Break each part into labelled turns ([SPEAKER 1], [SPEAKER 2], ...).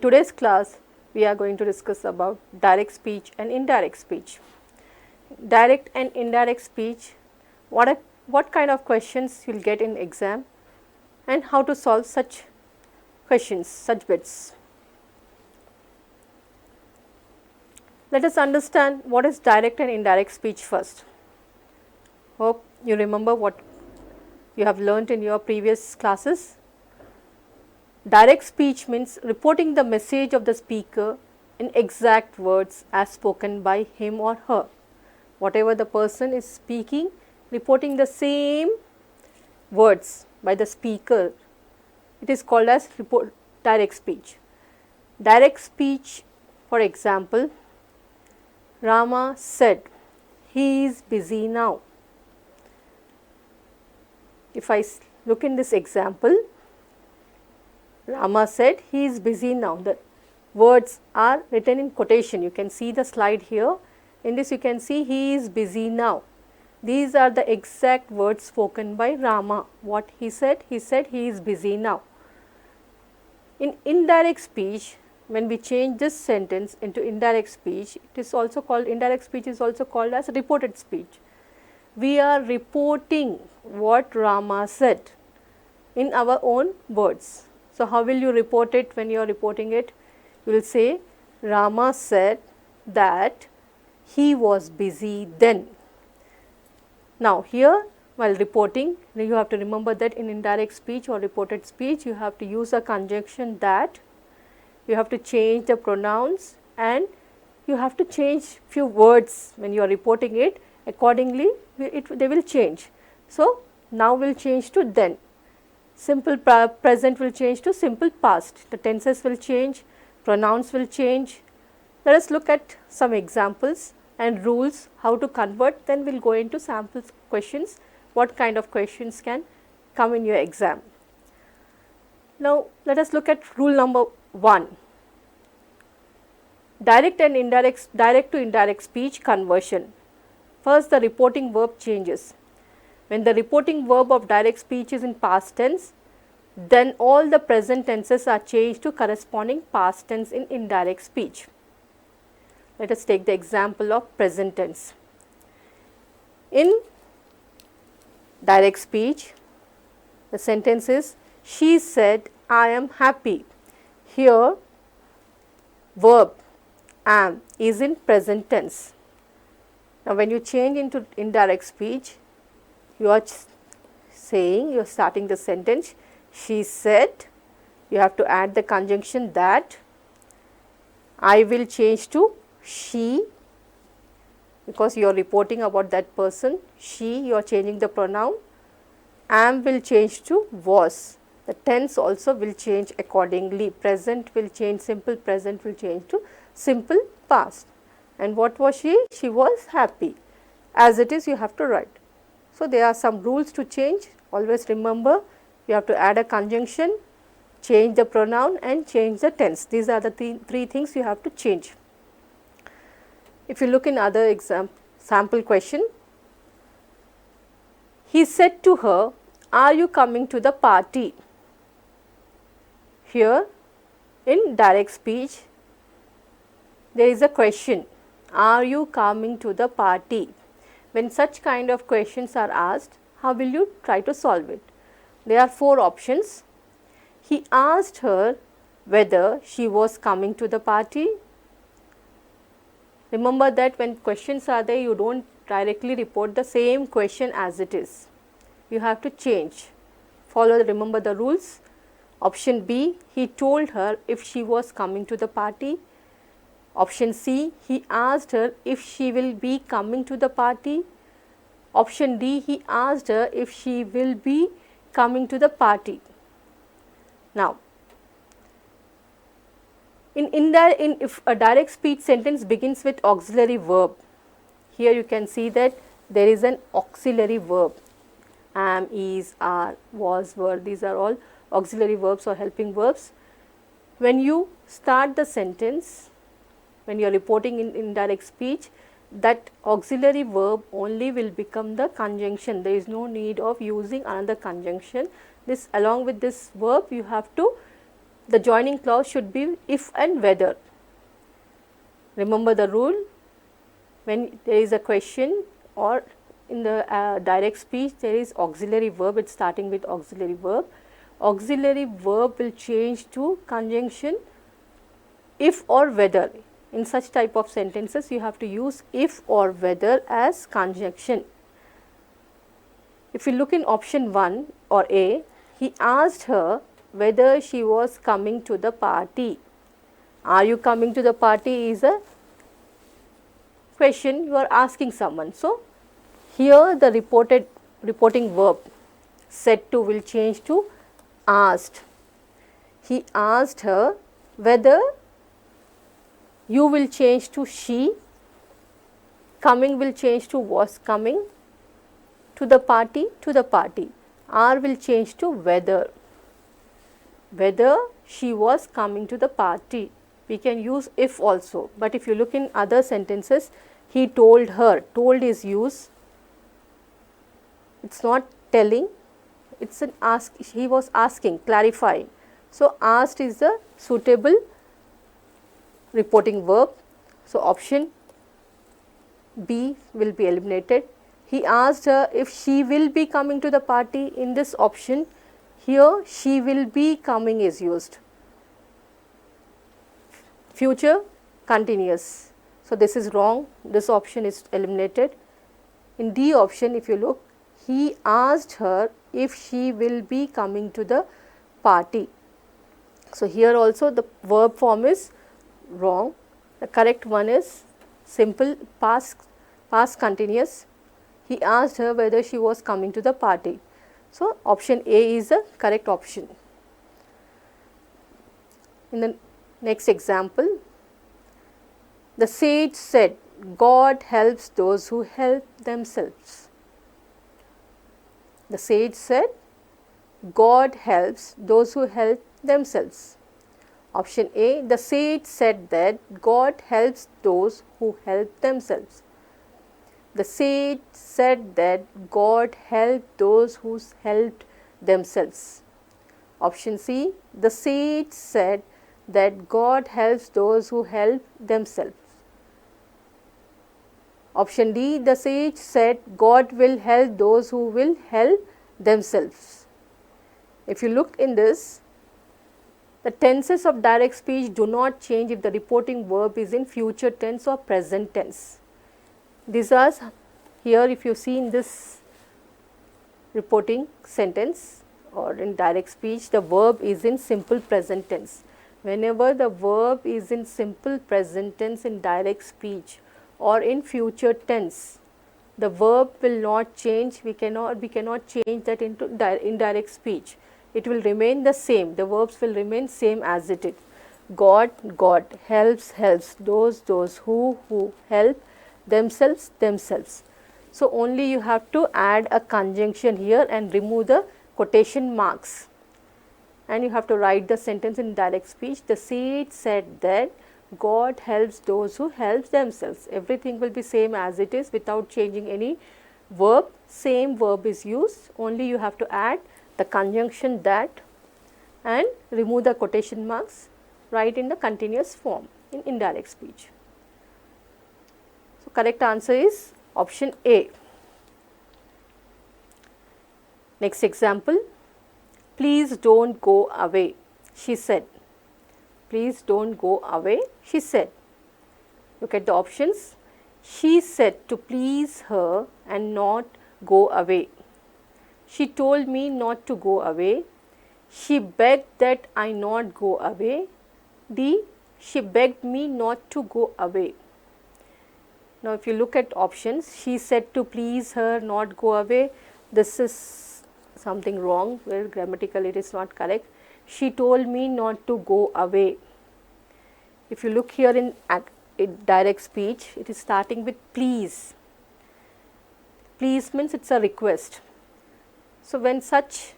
[SPEAKER 1] today's class, we are going to discuss about direct speech and indirect speech. Direct and indirect speech, what kind of questions you will get in exam and how to solve such questions, such bits. Let us understand what is direct and indirect speech first. Hope you remember what you have learnt in your previous classes. Direct speech means reporting the message of the speaker in exact words as spoken by him or her. Whatever the person is speaking, reporting the same words by the speaker, it is called as direct speech. Direct speech, for example, Rama said, he is busy now. If I look in this example, Rama said he is busy now. The words are written in quotation. You can see the slide here. In this you can see he is busy now. These are the exact words spoken by Rama. What he said he is busy now. In indirect speech, when we change this sentence into indirect speech, it is also called, indirect speech is also called as reported speech. We are reporting what Rama said in our own words. So, how will you report it when you are reporting it? You will say Rama said that he was busy then. Now, here while reporting, you have to remember that in indirect speech or reported speech, you have to use a conjunction that, you have to change the pronouns and you have to change few words when you are reporting it. Accordingly, they will change. So, now will change to then. Simple present will change to simple past. The tenses will change, pronouns will change. Let us look at some examples and rules how to convert, then we will go into sample questions, what kind of questions can come in your exam. Now, let us look at rule number 1. Direct and indirect, direct to indirect speech conversion. First, the reporting verb changes. When the reporting verb of direct speech is in past tense, then all the present tenses are changed to corresponding past tense in indirect speech. Let us take the example of present tense. In direct speech, the sentence is, she said, I am happy. Here, verb am is in present tense. Now, when you change into indirect speech, you are saying, you are starting the sentence, she said, you have to add the conjunction that, I will change to she, because you are reporting about that person, she, you are changing the pronoun, am will change to was. The tense also will change accordingly. Present will change, simple present will change to simple past. And what was she? She was happy. As it is, you have to write. So, there are some rules to change. Always remember, you have to add a conjunction, change the pronoun and change the tense. These are the three things you have to change. If you look in other sample question, he said to her, are you coming to the party? Here in direct speech, there is a question, are you coming to the party? When such kind of questions are asked, how will you try to solve it? There are 4 options. He asked her whether she was coming to the party. Remember that when questions are there, you do not directly report the same question as it is. You have to change. Remember the rules. Option B, he told her if she was coming to the party. Option C, he asked her if she will be coming to the party. Option D, he asked her if she will be coming to the party. Now, if a direct speech sentence begins with auxiliary verb, here you can see that there is an auxiliary verb. Am, is, are, was, were, these are all auxiliary verbs or helping verbs. When you start the sentence, when you are reporting in indirect speech, that auxiliary verb only will become the conjunction. There is no need of using another conjunction. This, along with this verb, you have to the joining clause should be if and whether. Remember the rule, when there is a question or in the direct speech there is auxiliary verb, it is starting with auxiliary verb. Auxiliary verb will change to conjunction if or whether. In such type of sentences you have to use if or whether as conjunction. If you look in option 1 or A, he asked her whether she was coming to the party. Are you coming to the party is a question you are asking someone. So, here the reporting verb said to will change to asked. He asked her whether, you will change to she, coming will change to was coming, to the party, are will change to whether she was coming to the party. We can use if also, but if you look in other sentences, he told her, told is used, it is not telling, it is an ask, he was asking, clarifying. So, asked is the suitable reporting verb. So, option B will be eliminated. He asked her if she will be coming to the party. In this option, here she will be coming is used. Future continuous. So, this is wrong, this option is eliminated. In D option, if you look, he asked her if she will be coming to the party. So, here also the verb form is wrong. The correct one is simple past continuous. He asked her whether she was coming to the party. So, option A is the correct option. In the next example, the sage said, God helps those who help themselves. The sage said, God helps those who help themselves. Option A, the sage said that God helps those who help themselves. The sage said that God helped those who helped themselves. Option C, the sage said that God helps those who help themselves. Option D, the sage said God will help those who will help themselves. If you look in this, the tenses of direct speech do not change if the reporting verb is in future tense or present tense. These are here, if you see in this reporting sentence or in direct speech, the verb is in simple present tense. Whenever the verb is in simple present tense in direct speech or in future tense, the verb will not change. We cannot change that into indirect speech. It will remain the same. The verbs will remain same as it is. God, helps, those, who help, themselves. So, only you have to add a conjunction here and remove the quotation marks, and you have to write the sentence in direct speech. The sage said that God helps those who help themselves. Everything will be same as it is without changing any verb. Same verb is used, only you have to add the conjunction that and remove the quotation marks, write in the continuous form in indirect speech. So, correct answer is option A. Next example, please don't go away, she said. Please don't go away, she said. Look at the options. She said to please her and not go away. She told me not to go away. She begged that I not go away. D, she begged me not to go away. Now, if you look at options, she said to please her, not go away. This is something wrong, where grammatical it is not correct. She told me not to go away. If you look here in direct speech, it is starting with please. Please means it is a request. So, when such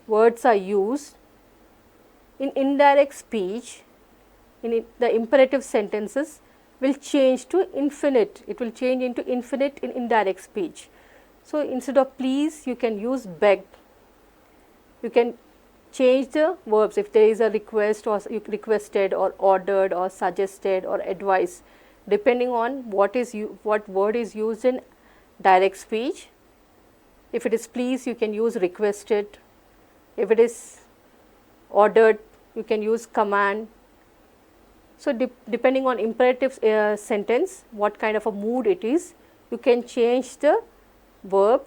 [SPEAKER 1] words are used in indirect speech, in the imperative sentences will change to infinite. It will change into infinite in indirect speech. So, instead of please, you can use beg. You can change the verbs if there is a request or requested or ordered or suggested or advised, depending on what word is used in direct speech. If it is please, you can use requested. If it is ordered, you can use command. So, depending on imperative sentence, what kind of a mood it is, you can change the verb.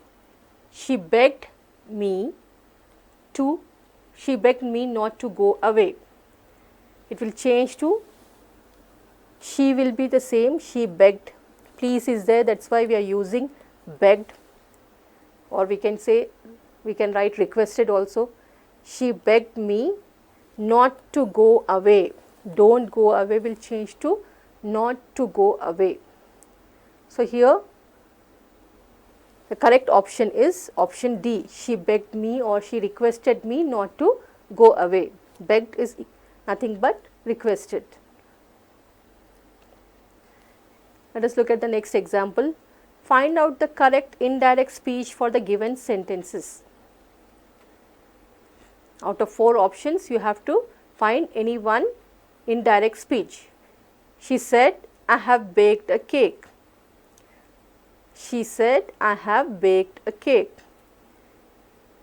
[SPEAKER 1] She begged me not to go away. It will change to, she will be the same, she begged. Please is there, that is why we are using begged, or we can say, we can write requested also. She begged me not to go away. Don't go away will change to not to go away. So, here the correct option is option D. She begged me or she requested me not to go away. Begged is nothing but requested. Let us look at the next example. Find out the correct indirect speech for the given sentences. Out of 4 options, you have to find any one indirect speech. She said, I have baked a cake. She said, I have baked a cake.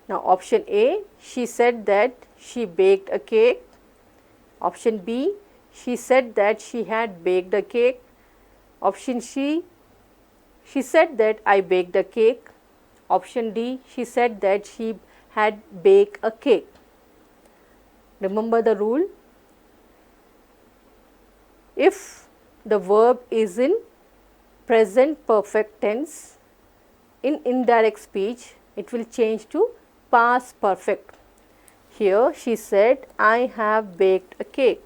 [SPEAKER 1] Now, option A, she said that she baked a cake. Option B, she said that she had baked a cake. Option C, she said that I baked a cake. Option D, she said that she had baked a cake. Remember the rule. If the verb is in present perfect tense, in indirect speech, it will change to past perfect. Here she said, I have baked a cake.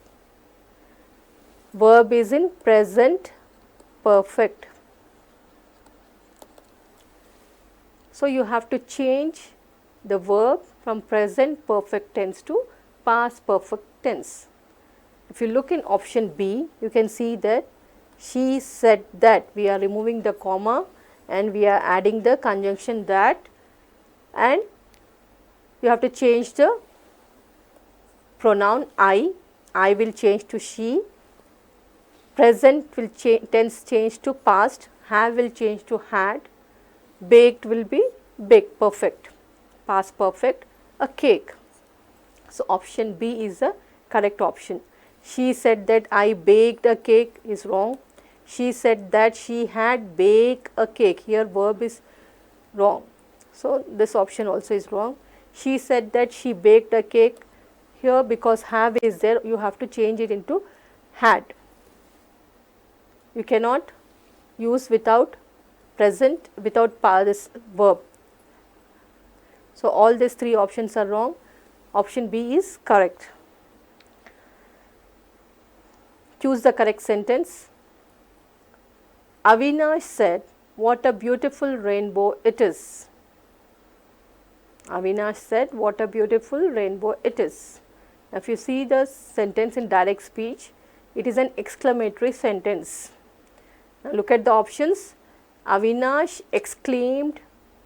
[SPEAKER 1] Verb is in present perfect. So, you have to change the verb from present perfect tense to past perfect tense. If you look in option B, you can see that she said that. We are removing the comma and we are adding the conjunction that, and you have to change the pronoun I will change to she, present will tense change to past, have will change to had, baked will be baked perfect, past perfect, a cake. So, option B is the correct option. She said that I baked a cake is wrong. She said that she had baked a cake. Here verb is wrong. So, this option also is wrong. She said that she baked a cake. Here because have is there, you have to change it into had. You cannot use without present, without this verb. So, all these 3 options are wrong. Option B is correct. Choose the correct sentence. Avinash said, what a beautiful rainbow it is. Avinash said, what a beautiful rainbow it is. Now, if you see the sentence in direct speech, it is an exclamatory sentence. Now, look at the options. Avinash exclaimed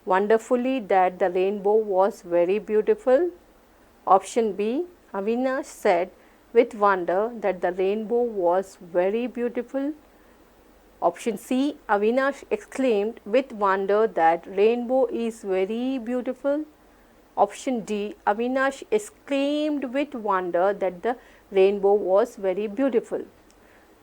[SPEAKER 1] wonderfully that the rainbow was very beautiful. Option B, Avinash said with wonder that the rainbow was very beautiful. Option C, Avinash exclaimed with wonder that rainbow is very beautiful. Option D, Avinash exclaimed with wonder that the rainbow was very beautiful.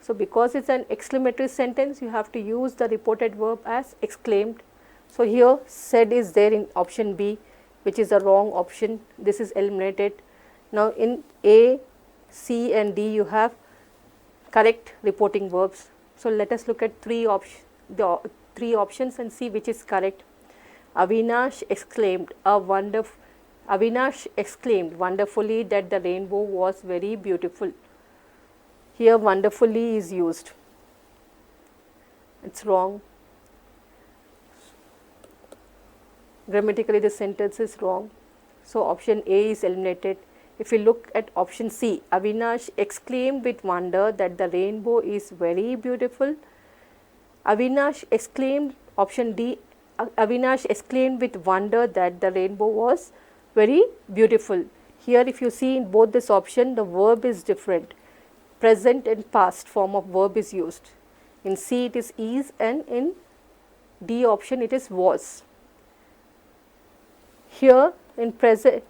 [SPEAKER 1] So, because it is an exclamatory sentence, you have to use the reported verb as exclaimed. So, here said is there in option B, which is the wrong option. This is eliminated. Now, in A, C and D you have correct reporting verbs. So, let us look at the 3 options and see which is correct. Avinash exclaimed wonderfully that the rainbow was very beautiful. Here wonderfully is used. It is wrong. Grammatically the sentence is wrong. So, option A is eliminated. If you look at option C, Avinash exclaimed with wonder that the rainbow is very beautiful. Avinash exclaimed, option D, Avinash exclaimed with wonder that the rainbow was very beautiful. Here if you see in both this option, the verb is different. Present and past form of verb is used. In C it is and in D option it is was. Here in present,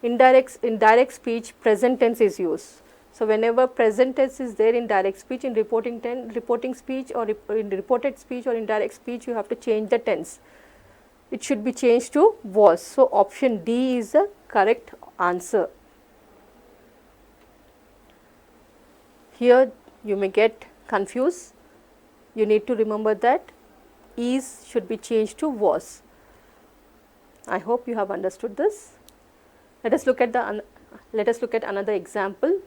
[SPEAKER 1] indirect speech, present tense is used. So whenever present tense is there in direct speech, in reporting speech or in reported speech or indirect speech, you have to change the tense. It should be changed to was. So option D is the correct answer. Here you may get confused. You need to remember that is should be changed to was. I hope you have understood this. Let us look at another example.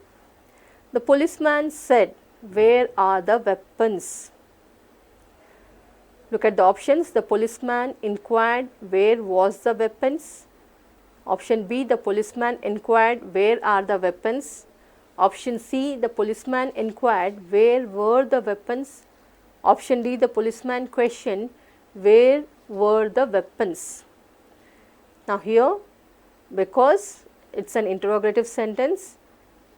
[SPEAKER 1] The policeman said, "Where are the weapons?" Look at the options. The policeman inquired, "Where was the weapons?" Option B, the policeman inquired, "Where are the weapons?" Option C, the policeman inquired, "Where were the weapons?" Option D, the policeman questioned, "Where were the weapons?" Now here, because it is an interrogative sentence,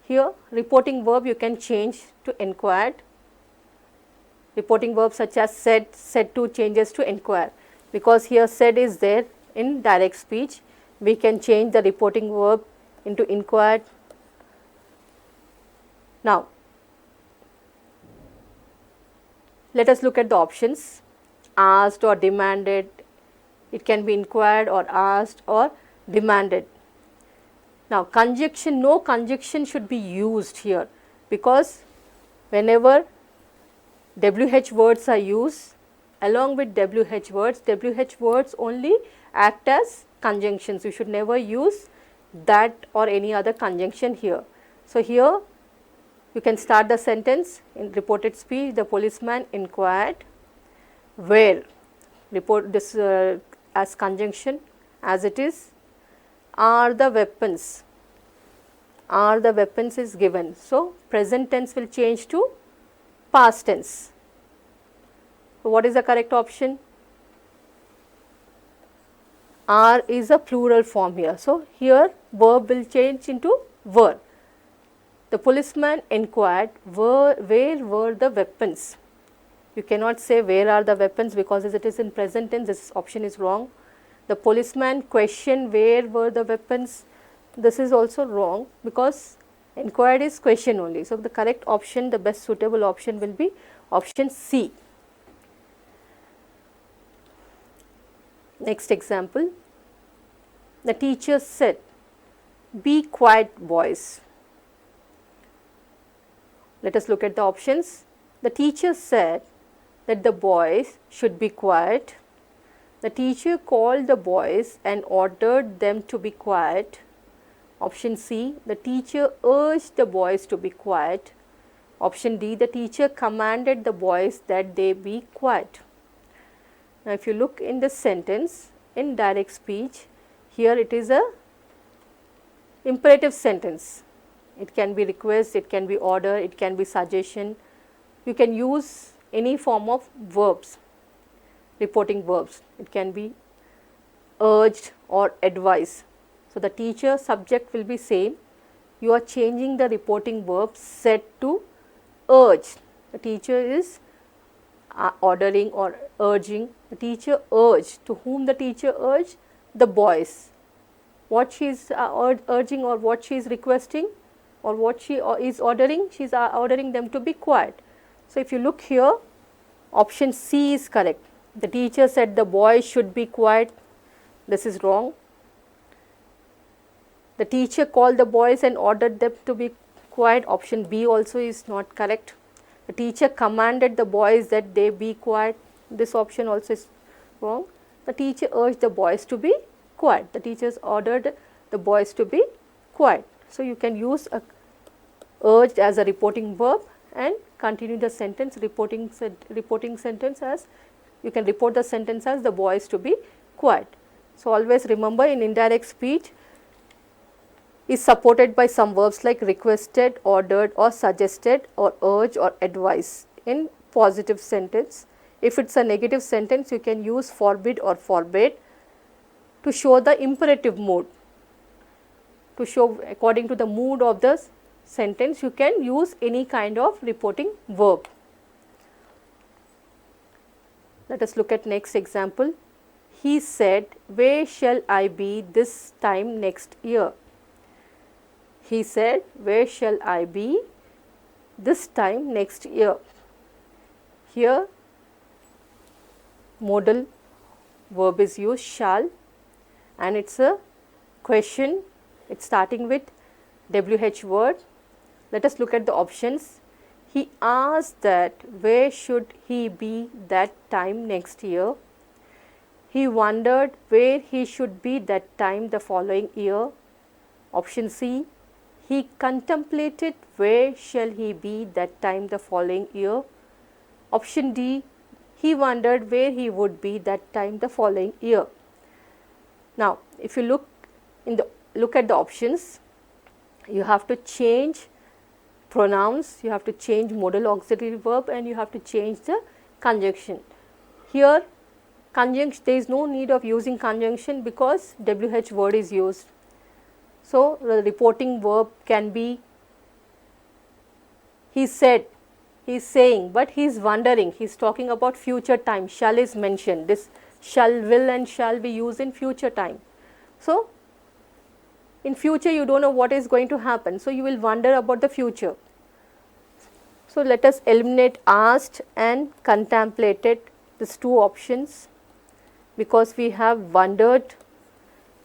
[SPEAKER 1] here reporting verb you can change to inquired. Reporting verb such as said to changes to inquire. Because here said is there in direct speech, we can change the reporting verb into inquired. Now, let us look at the options. Asked or demanded, it can be inquired or asked or demanded. Now, conjunction, no conjunction should be used here, because whenever WH words are used, along with WH words only act as conjunctions. You should never use that or any other conjunction here. So, here you can start the sentence in reported speech. The policeman inquired, "Where?" Report this as conjunction as it is. "Are the weapons?" Are the weapons is given. So, present tense will change to past tense. So, what is the correct option? Are is a plural form here. So, here verb will change into were. The policeman inquired, where were the weapons? You cannot say where are the weapons, because as it is in present tense, this option is wrong. The policeman questioned, where were the weapons? This is also wrong, because inquired is question only. So, the correct option, the best suitable option will be option C. Next example. The teacher said, "Be quiet, boys." Let us look at the options. The teacher said that the boys should be quiet. The teacher called the boys and ordered them to be quiet. Option C, the teacher urged the boys to be quiet. Option D, the teacher commanded the boys that they be quiet. Now, if you look in this sentence, in direct speech, here it is a imperative sentence. It can be request, it can be order, it can be suggestion. You can use any form of verbs, reporting verbs. It can be urged or advised. So, the teacher subject will be same. You are changing the reporting verb said to urge. The teacher is ordering or urging. The teacher urged. To whom the teacher urged? The boys. What she is urging or what she is requesting or what she is ordering? She is ordering them to be quiet. So, if you look here, option C is correct. The teacher said the boys should be quiet. This is wrong. The teacher called the boys and ordered them to be quiet. Option B also is not correct. The teacher commanded the boys that they be quiet. This option also is wrong. The teacher urged the boys to be quiet. The teachers ordered the boys to be quiet. So, you can use a urged as a reporting verb and continue the sentence reporting sentence as, you can report the sentence as the boys to be quiet. So, always remember, in indirect speech is supported by some verbs like requested, ordered or suggested or urged or advised in positive sentence. If it is a negative sentence, you can use forbid or forbade to show the imperative mood. to show according to the mood of the sentence, you can use any kind of reporting verb. Let us look at next example. He said, "Where shall I be this time next year?" He said, "Where shall I be this time next year?" Here modal verb is used, shall, and it is a question. It is starting with WH word. Let us look at the options. He asked that where should he be that time next year. He wondered where he should be that time the following year. Option C, he contemplated where shall he be that time the following year. Option D, he wondered where he would be that time the following year. Now, if you look at the options, you have to change pronouns, you have to change modal auxiliary verb, and you have to change the conjunction. Here conjunction, there is no need of using conjunction because WH word is used. So, the reporting verb can be he said, he is saying, but he is wondering, he is talking about future time, shall is mentioned, this shall, will and shall be used in future time. So, in future you do not know what is going to happen, so you will wonder about the future. So, let us eliminate asked and contemplated, these two options, because we have wondered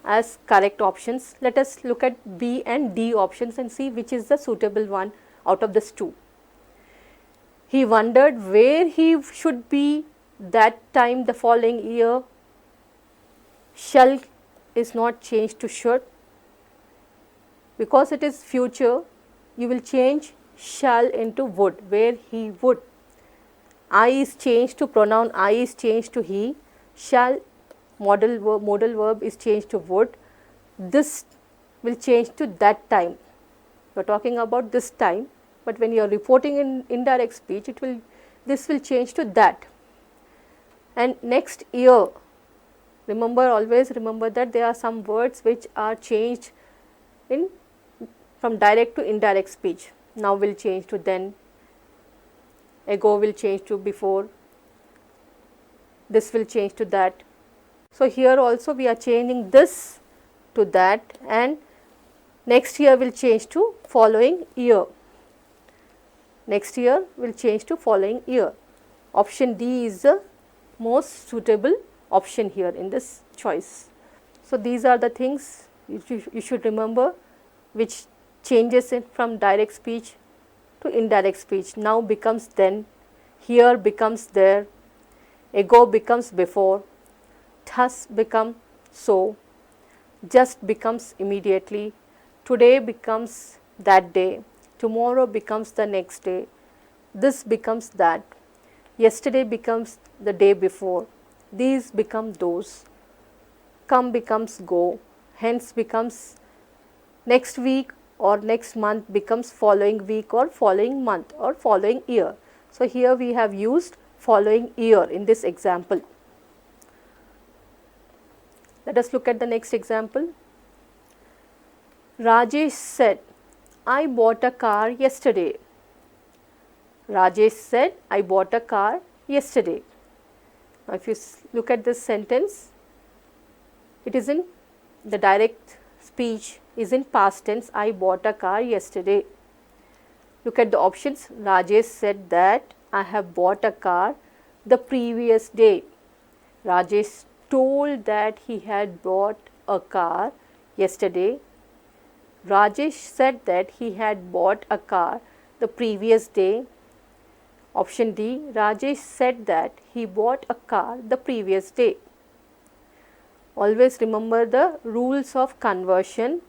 [SPEAKER 1] as correct options. Let us look at B and D options and see which is the suitable one out of these two. He wondered where he should be that time the following year. Shall is not changed to should. Because it is future, you will change shall into would, where he would. I is changed to pronoun I is changed to he. Shall modal verb is changed to would. This will change to that time. We are talking about this time, but when you are reporting in indirect speech, this will change to that. And next year, always remember that there are some words which are changed from direct to indirect speech. Now will change to then, ago will change to before, this will change to that. So, here also we are changing this to that, and next year will change to following year. Next year will change to following year. Option D is the most suitable option here in this choice. So, these are the things you should remember which changes it from direct speech to indirect speech. Now becomes then, here becomes there, ago becomes before, thus become so, just becomes immediately, today becomes that day, tomorrow becomes the next day, this becomes that, yesterday becomes the day before, these become those, come becomes go, hence becomes next week, or next month becomes following week or following month or following year. So, here we have used following year in this example. Let us look at the next example. Rajesh said, I bought a car yesterday. Rajesh said, I bought a car yesterday. Now, if you look at this sentence, it is in the direct speech is in past tense, I bought a car yesterday. Look at the options. Rajesh said that I have bought a car the previous day. Rajesh told that he had bought a car yesterday. Rajesh said that he had bought a car the previous day. Option D, Rajesh said that he bought a car the previous day. Always remember the rules of conversion.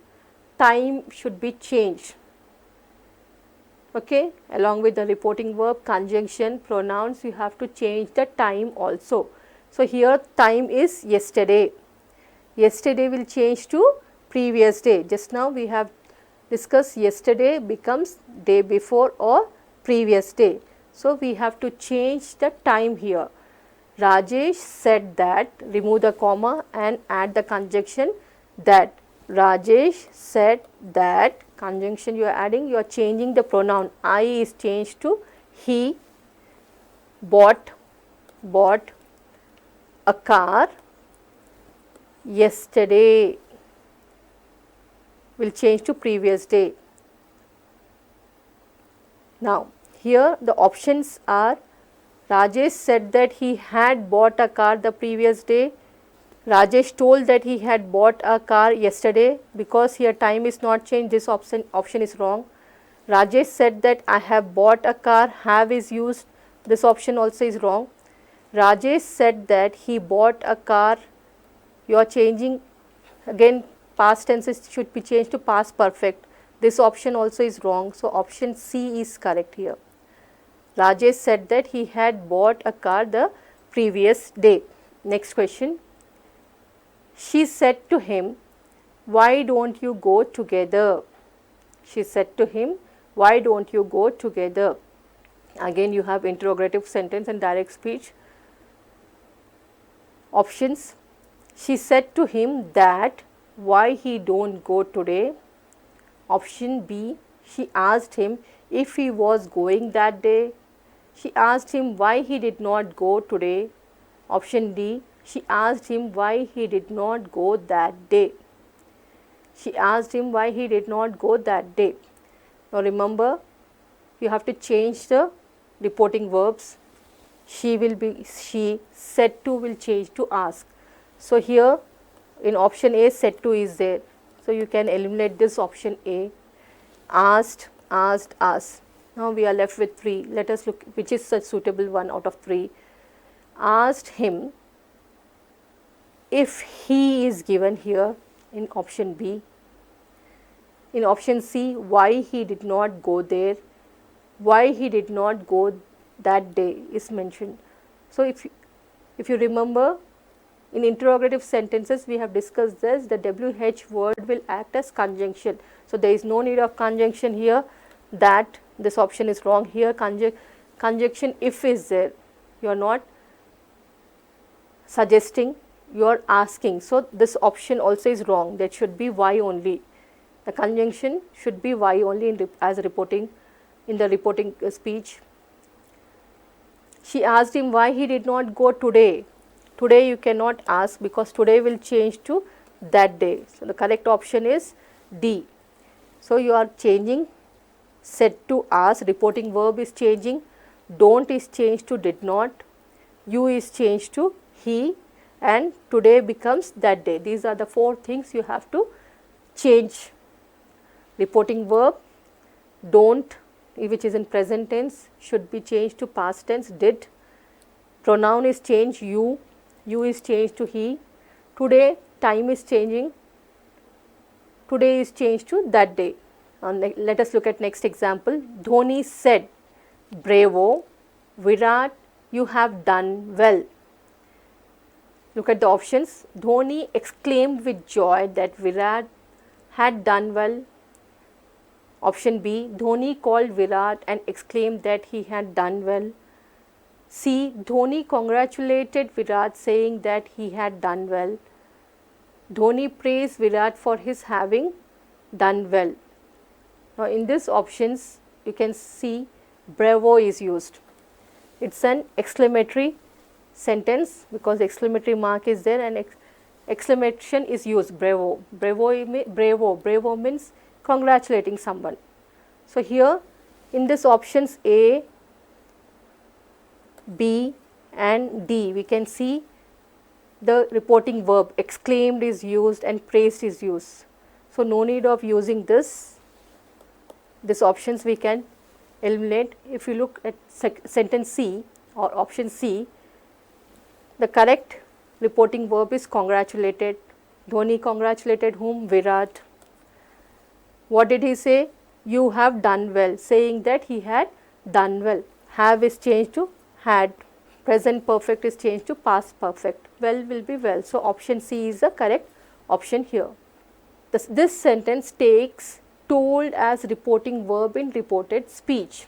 [SPEAKER 1] Time should be changed, okay, along with the reporting verb, conjunction, pronouns, you have to change the time also. So, here time is yesterday, yesterday will change to previous day. Just now we have discussed yesterday becomes day before or previous day. So, we have to change the time here. Rajesh said that, remove the comma and add the conjunction that. Rajesh said that, conjunction you are adding, you are changing the pronoun. I is changed to he. Bought a car yesterday will change to previous day. Now, here the options are: Rajesh said that he had bought a car the previous day. Rajesh told that he had bought a car yesterday. Because here time is not changed, this option is wrong. Rajesh said that I have bought a car, have is used, this option also is wrong. Rajesh said that he bought a car, you are changing again, past tenses should be changed to past perfect, this option also is wrong. So, option C is correct here. Rajesh said that he had bought a car the previous day. Next question. She said to him, why don't you go together? She said to him, why don't you go together? Again you have interrogative sentence and direct speech. Options: she said to him that, why he don't go today? Option B, she asked him if he was going that day. She asked him why he did not go today. Option D, she asked him why he did not go that day. She asked him why he did not go that day. Now remember, you have to change the reporting verbs. She will be she, said to will change to ask. So here in option A, said to is there. So you can eliminate this option A. Asked, asked, asked. Now we are left with 3. Let us look which is a suitable one out of 3. Asked him if he is given here in option B. In option C, why he did not go there, why he did not go that day is mentioned. So if you remember, in interrogative sentences we have discussed this, the WH word will act as conjunction. So there is no need of conjunction here, that this option is wrong. Here conjunction if is there, you are not suggesting, you are asking. So this option also is wrong, that should be why only. The conjunction should be why only in the reporting speech. She asked him why he did not go today. Today you cannot ask because today will change to that day. So the correct option is D. So you are changing said to ask, reporting verb is changing, don't is changed to did not, you is changed to he, and today becomes that day. These are the 4 things you have to change. Reporting verb, don't, which is in present tense, should be changed to past tense, did. Pronoun is changed, you is changed to he. Today, time is changing, today is changed to that day. Let us look at next example. Dhoni said, bravo, Virat, you have done well. Look at the options. Dhoni exclaimed with joy that Virat had done well. Option B, Dhoni called Virat and exclaimed that he had done well. C, Dhoni congratulated Virat saying that he had done well. Dhoni praised Virat for his having done well. Now in these options you can see bravo is used. It's an exclamatory sentence because exclamatory mark is there and exclamation is used, bravo. Bravo means congratulating someone. So here in this options A, B and D we can see the reporting verb exclaimed is used and praised is used. So no need of using this options we can eliminate. If you look at sentence C or option C, the correct reporting verb is congratulated. Dhoni congratulated whom? Virat. What did he say? You have done well, saying that he had done well. Have is changed to had. Present perfect is changed to past perfect. Well will be well. So option C is the correct option here. This sentence takes told as reporting verb in reported speech.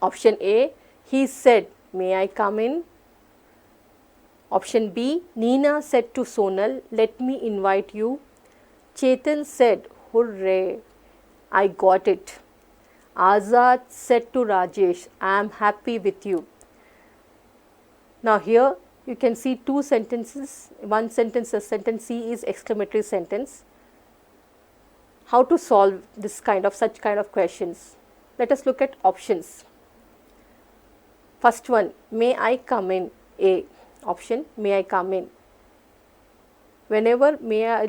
[SPEAKER 1] Option A, he said, may I come in? Option B, Neena said to Sonal, let me invite you. Chetan said, "Hooray, I got it." Azad said to Rajesh, "I am happy with you." Now here you can see two sentences. One sentence, the sentence C is exclamatory sentence. How to solve this such kind of questions? Let us look at options. First one, may I come in? A. Option, may I come in? Whenever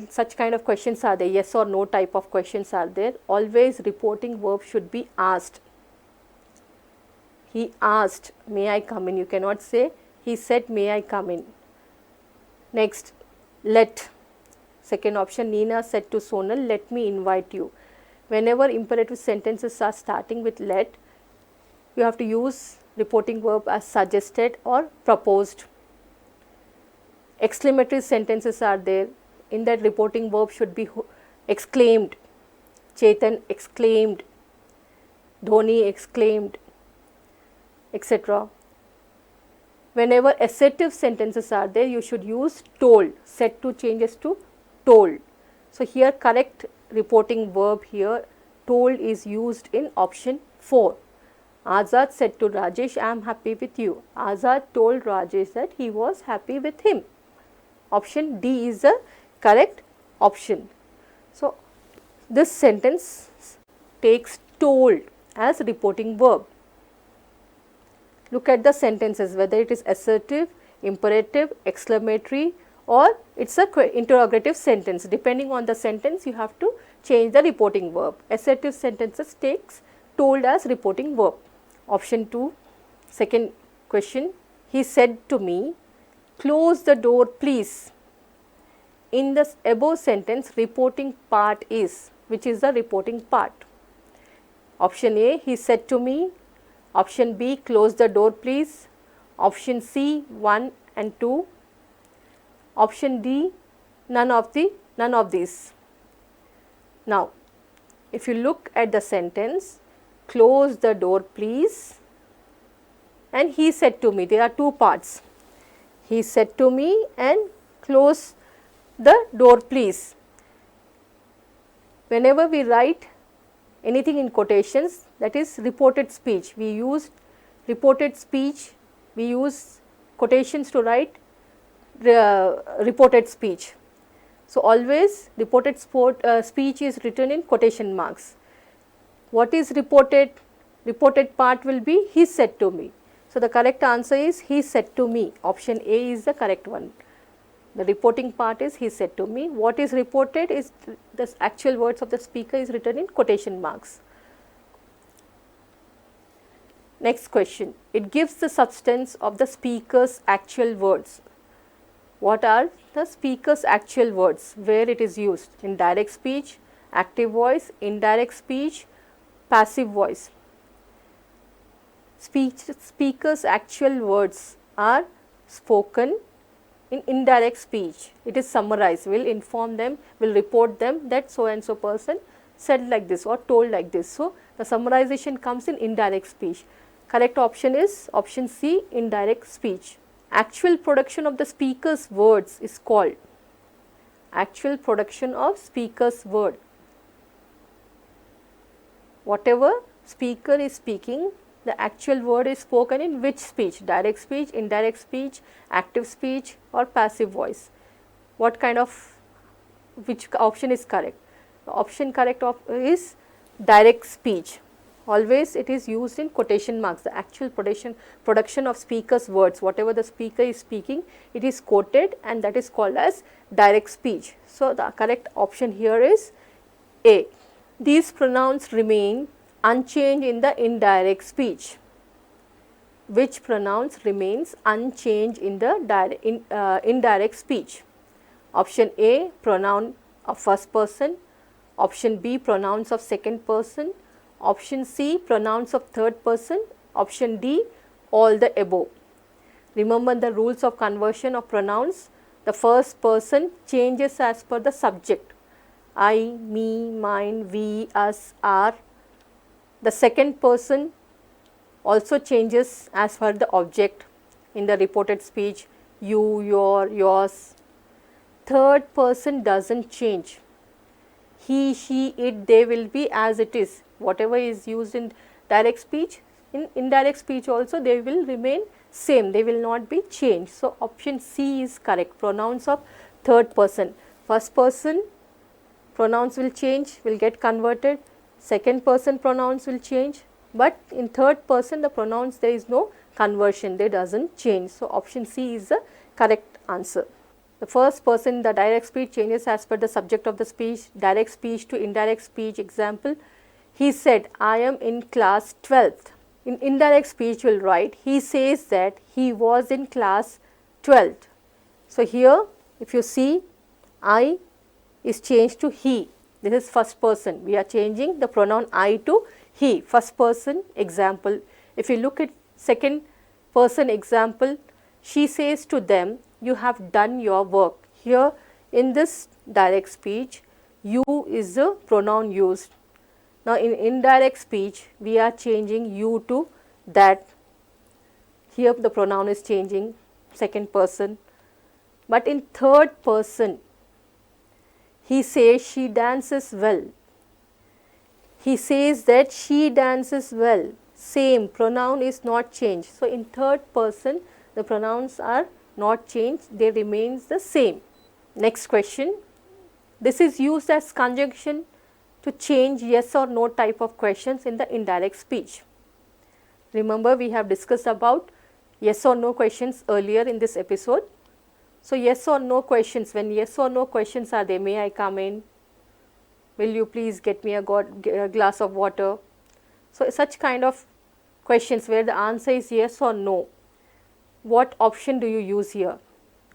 [SPEAKER 1] such kind of questions are there, yes or no type of questions are there, always reporting verb should be asked. He asked, may I come in? You cannot say, he said, may I come in? Next, let. Second option, Neena said to Sonal, let me invite you. Whenever imperative sentences are starting with let, you have to use reporting verb as suggested or proposed. Exclamatory sentences are there. In that, reporting verb should be exclaimed. Chetan exclaimed, Dhoni exclaimed, etc. Whenever assertive sentences are there, you should use told. Said to changes to told. So here correct reporting verb here, told, is used in option 4. Azad said to Rajesh, I am happy with you. Azad told Rajesh that he was happy with him. Option D is the correct option. So this sentence takes told as reporting verb. Look at the sentences, whether it is assertive, imperative, exclamatory, or it's a interrogative sentence. Depending on the sentence, you have to change the reporting verb. Assertive sentences takes told as reporting verb. Option 2, second question, he said to me, close the door please. In the above sentence, reporting part is, which is the reporting part? Option A, he said to me. Option B, close the door please. Option C, 1 and 2. Option D, none of these. Now, if you look at the sentence, close the door please, and he said to me, there are two parts. He said to me and close the door please. Whenever we write anything in quotations, that is reported speech. We use reported speech, we use quotations to write reported speech. So always reported speech is written in quotation marks. What is reported? Reported part will be he said to me. So the correct answer is he said to me. Option A is the correct one. The reporting part is he said to me. What is reported is the actual words of the speaker is written in quotation marks. Next question. It gives the substance of the speaker's actual words. What are the speaker's actual words? Where it is used? In direct speech, active voice, indirect speech, passive voice. Speaker's actual words are spoken in indirect speech. It is summarized. We will inform them, we will report them that so and so person said like this or told like this. So the summarization comes in indirect speech. Correct option is option C, indirect speech. Actual production of the speaker's words is called actual production of speaker's word. Whatever speaker is speaking, the actual word is spoken in which speech? Direct speech, indirect speech, active speech, or passive voice. What kind of, which option is correct? The option correct is direct speech. Always it is used in quotation marks. The actual production of speaker's words, whatever the speaker is speaking, it is quoted, and that is called as direct speech. So the correct option here is A. These pronouns remain unchanged in the indirect speech. Which pronouns remains unchanged in the indirect speech? Option A, pronoun of first person. Option B, pronouns of second person. Option C, pronouns of third person. Option D, all the above. Remember the rules of conversion of pronouns. The first person changes as per the subject. I, me, mine, we, us, our. The second person also changes as per the object in the reported speech, you, your, yours. Third person doesn't change. he, she, it, they will be as it is. Whatever is used in direct speech, in indirect speech also they will remain same, they will not be changed. So, option C is correct. Pronouns of third person. First person pronouns will change, will get converted. Second person pronouns will change, but in third person the pronouns there is no conversion, they doesn't change. So, option C is the correct answer. The first person, the direct speech changes as per the subject of the speech. Direct speech to indirect speech. Example, he said, I am in class 12th. In indirect speech will write, he says that he was in class 12th. So, here if you see, I is changed to he. This is first person. We are changing the pronoun I to he. First person example. If you look at second person example, she says to them, you have done your work. Here in this direct speech, you is the pronoun used. Now, in indirect speech, we are changing you to that. Here the pronoun is changing, second person. But in third person, he says she dances well. He says that she dances well. Same, pronoun is not changed. So, in third person, the pronouns are not changed, they remains the same. Next question. This is used as conjunction to change yes or no type of questions in the indirect speech. Remember, we have discussed about yes or no questions earlier in this episode. So, yes or no questions, when yes or no questions are there, may I come in? Will you please get me a glass of water? So, such kind of questions where the answer is yes or no. What option do you use here?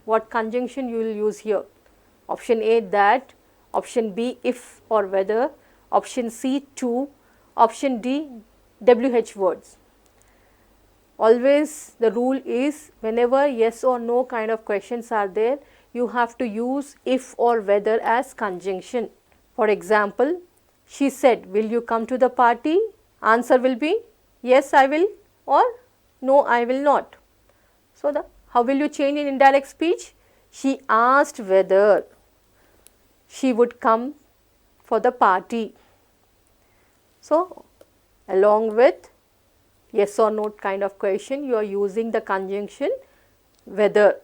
[SPEAKER 1] What conjunction you will use here? Option A, that. Option B, if or whether. Option C, to. Option D, WH words. Always the rule is, whenever yes or no kind of questions are there, you have to use if or whether as conjunction. For example, she said, will you come to the party? Answer will be, yes I will, or no I will not. So, how will you change in indirect speech? She asked whether she would come for the party. So, along with yes or no kind of question, you are using the conjunction whether.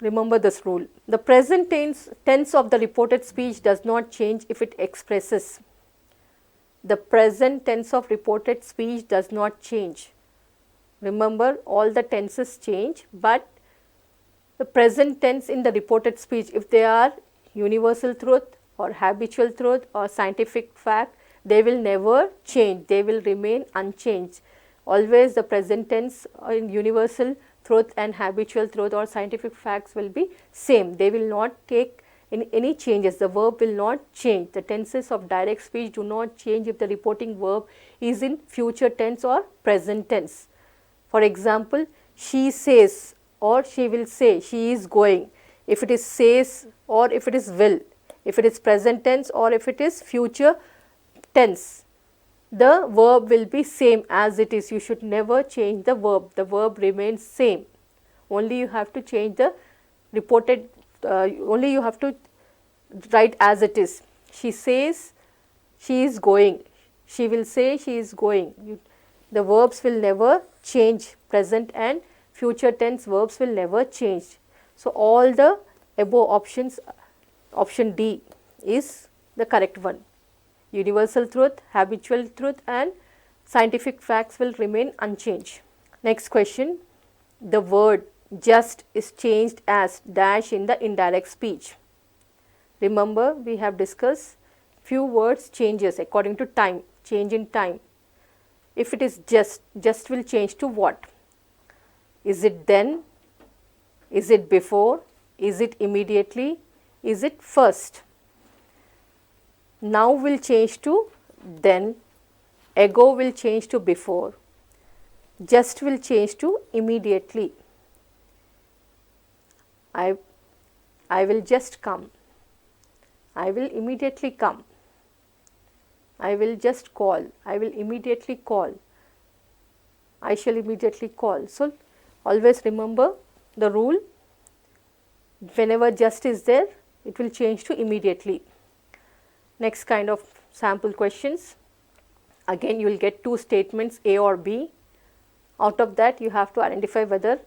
[SPEAKER 1] Remember this rule. The present tense of the reported speech does not change if it expresses. The present tense of reported speech does not change. Remember, all the tenses change, but the present tense in the reported speech, if they are universal truth or habitual truth or scientific fact, they will never change, they will remain unchanged. Always the present tense in universal truth and habitual truth or scientific facts will be same, they will not take in any changes, the verb will not change. The tenses of direct speech do not change if the reporting verb is in future tense or present tense. For example, she says or she will say, she is going. If it is says or if it is will, if it is present tense or if it is future tense, the verb will be same as it is. You should never change the verb remains same. Only you have to change the reported, only you have to write as it is. She says she is going, she will say she is going. The verbs will never change, present and future tense verbs will never change. So, all the above options, option D is the correct one. Universal truth, habitual truth and scientific facts will remain unchanged. Next question, the word just is changed as dash in the indirect speech. Remember, we have discussed few words changes according to time, change in time. If it is just will change to what? Is it then? Is it before? Is it immediately? Is it first? Now will change to then, ago will change to before, just will change to immediately. I will just come, I will immediately come, I will just call, I will immediately call, I shall immediately call. So, always remember the rule, whenever just is there, it will change to immediately. Next kind of sample questions. Again you will get two statements A or B. Out of that you have to identify whether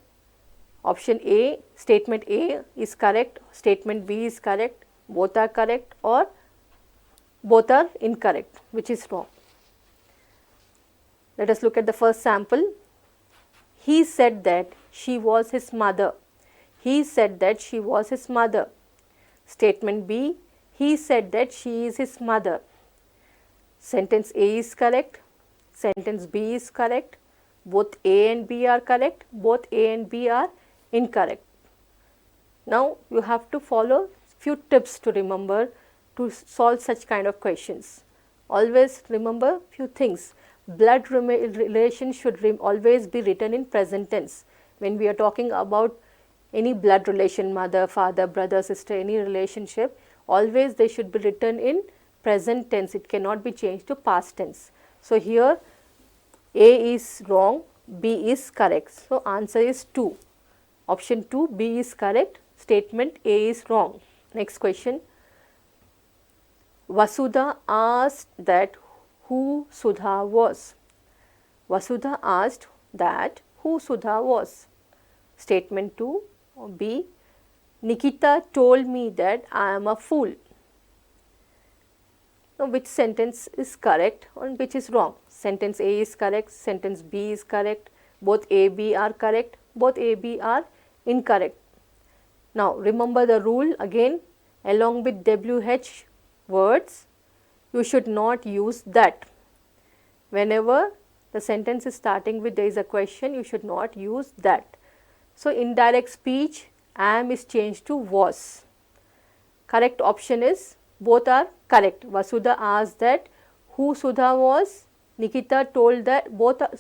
[SPEAKER 1] option A, statement A is correct, statement B is correct, both are correct, or both are incorrect, which is wrong. Let us look at the first sample. He said that she was his mother. He said that she was his mother. Statement B, he said that she is his mother. Sentence A is correct, sentence B is correct, both A and B are correct, both A and B are incorrect. Now you have to follow few tips to remember to solve such kind of questions. Always remember few things. Blood relation should always be written in present tense. When we are talking about any blood relation, mother, father, brother, sister, any relationship, always they should be written in present tense. It cannot be changed to past tense. So here A is wrong, B is correct. So answer is 2. Option 2, B is correct, statement A is wrong. Next question. Vasudha asked that who Sudha was. Vasudha asked that who Sudha was. Statement 2 or B. Nikita told me that I am a fool. Now which sentence is correct and which is wrong? Sentence A is correct, sentence B is correct, both A, B are correct, both A, B are incorrect. Now remember the rule again, along with WH words, you should not use that. Whenever the sentence is starting with there is a question, you should not use that. So indirect speech, am is changed to was. Correct option is both are correct. Vasudha asked that who Sudha was, Nikita told that, both are,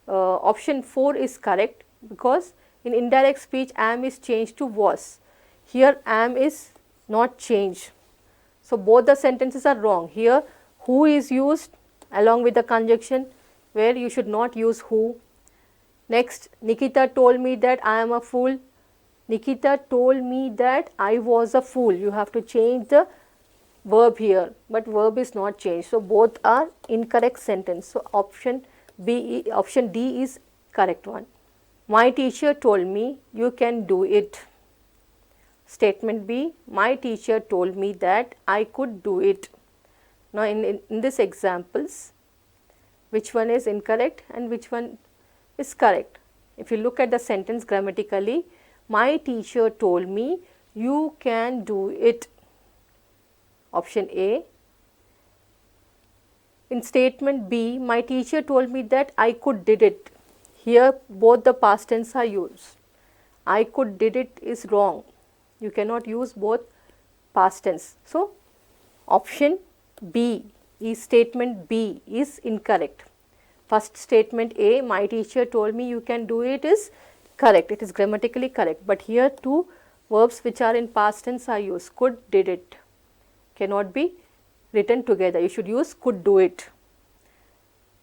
[SPEAKER 1] option 4 is correct because in indirect speech am is changed to was. Here am is not changed. So both the sentences are wrong. Here who is used along with the conjunction where you should not use who. Next, Nikita told me that I am a fool. Nikita told me that I was a fool. You have to change the verb here, but verb is not changed. So both are incorrect sentence. So option D is correct one. My teacher told me you can do it. Statement B, my teacher told me that I could do it. Now in this examples, which one is incorrect and which one is correct? If you look at the sentence grammatically, my teacher told me you can do it. Option A. In statement B, my teacher told me that I could did it. Here both the past tense are used. I could did it is wrong. You cannot use both past tense. So option B is statement B is incorrect. First statement A, my teacher told me you can do it is correct. It is grammatically correct. But here two verbs which are in past tense are used. Could, did it. Cannot be written together. You should use could do it.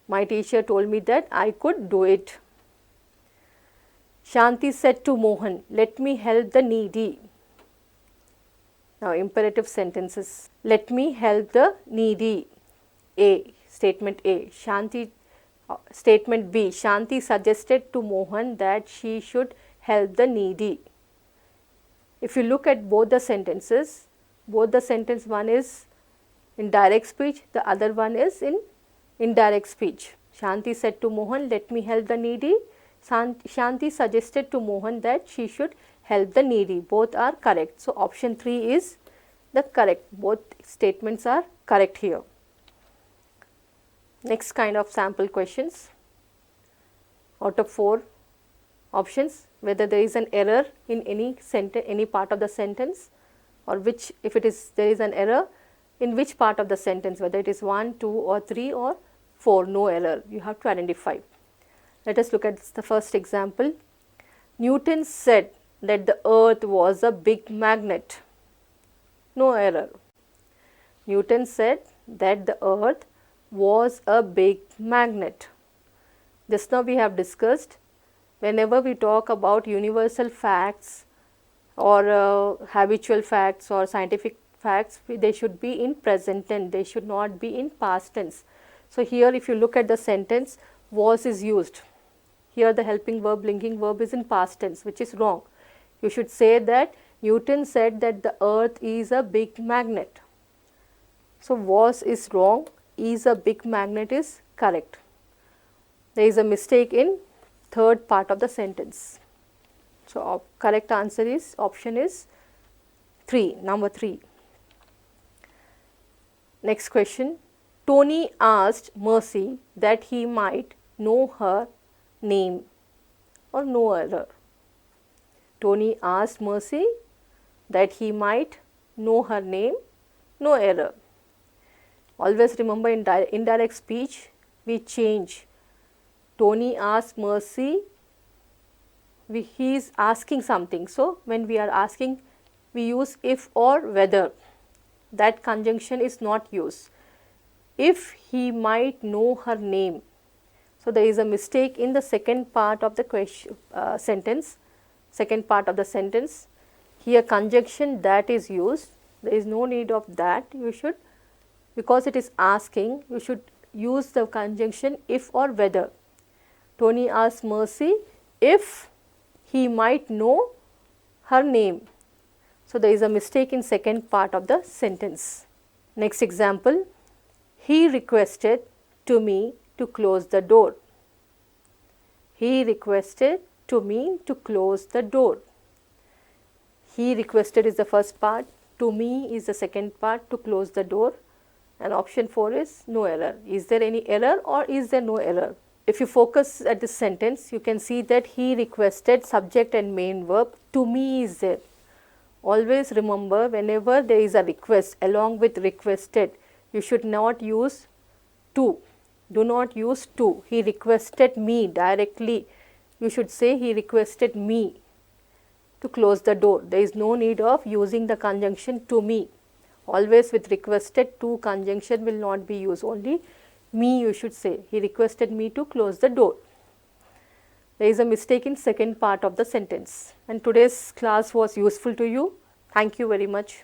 [SPEAKER 1] My teacher told me that I could do it. Shanti said to Mohan, let me help the needy. Now imperative sentences. Let me help the needy. A, statement A. Shanti, statement B. Shanti suggested to Mohan that she should help the needy. If you look at both the sentences, both the sentence, one is in direct speech, the other one is in indirect speech. Shanti said to Mohan, let me help the needy. Shanti suggested to Mohan that she should help the needy. Both are correct. So option 3 is the correct. Both statements are correct here. Next kind of sample questions. Out of 4 options, whether there is an error in any part of the sentence, or which, if it is there is an error in which part of the sentence, whether it is 1, 2 or 3 or 4, no error, you have to identify. Let us look at the first example. Newton said that the earth was a big magnet. No error. Newton said that the earth was a big magnet. Just now we have discussed, whenever we talk about universal facts or habitual facts or scientific facts, they should be in present tense, they should not be in past tense. So here if you look at the sentence, was is used. Here the helping verb, linking verb is in past tense, which is wrong. You should say that Newton said that the earth is a big magnet. So was is wrong, is a big magnet is correct. There is a mistake in third part of the sentence. So correct answer is, option is 3, number 3. Next question. Tony asked Mercy that he might know her name or no error. Tony asked Mercy that he might know her name, no error. Always remember in indirect speech we change. Tony asked Mercy, he is asking something. So when we are asking, we use if or whether. That conjunction is not used. If he might know her name. So there is a mistake in the second part of the question, sentence. Second part of the sentence. Here conjunction that is used. There is no need of that. You should, because it is asking, you should use the conjunction if or whether. Tony asked Mercy if he might know her name. So there is a mistake in second part of the sentence. Next example. He requested to me to close the door. He requested to me to close the door. He requested is the first part, to me is the second part, to close the door, and option 4 is no error. Is there any error or is there no error? If you focus at this sentence, you can see that he requested, subject and main verb, to me is there. Always remember, whenever there is a request, along with requested, you should not use to. Do not use to. He requested me directly. You should say he requested me to close the door. There is no need of using the conjunction to me. Always with requested, to conjunction will not be used. Only me you should say. He requested me to close the door. There is a mistake in second part of the sentence. And today's class was useful to you. Thank you very much.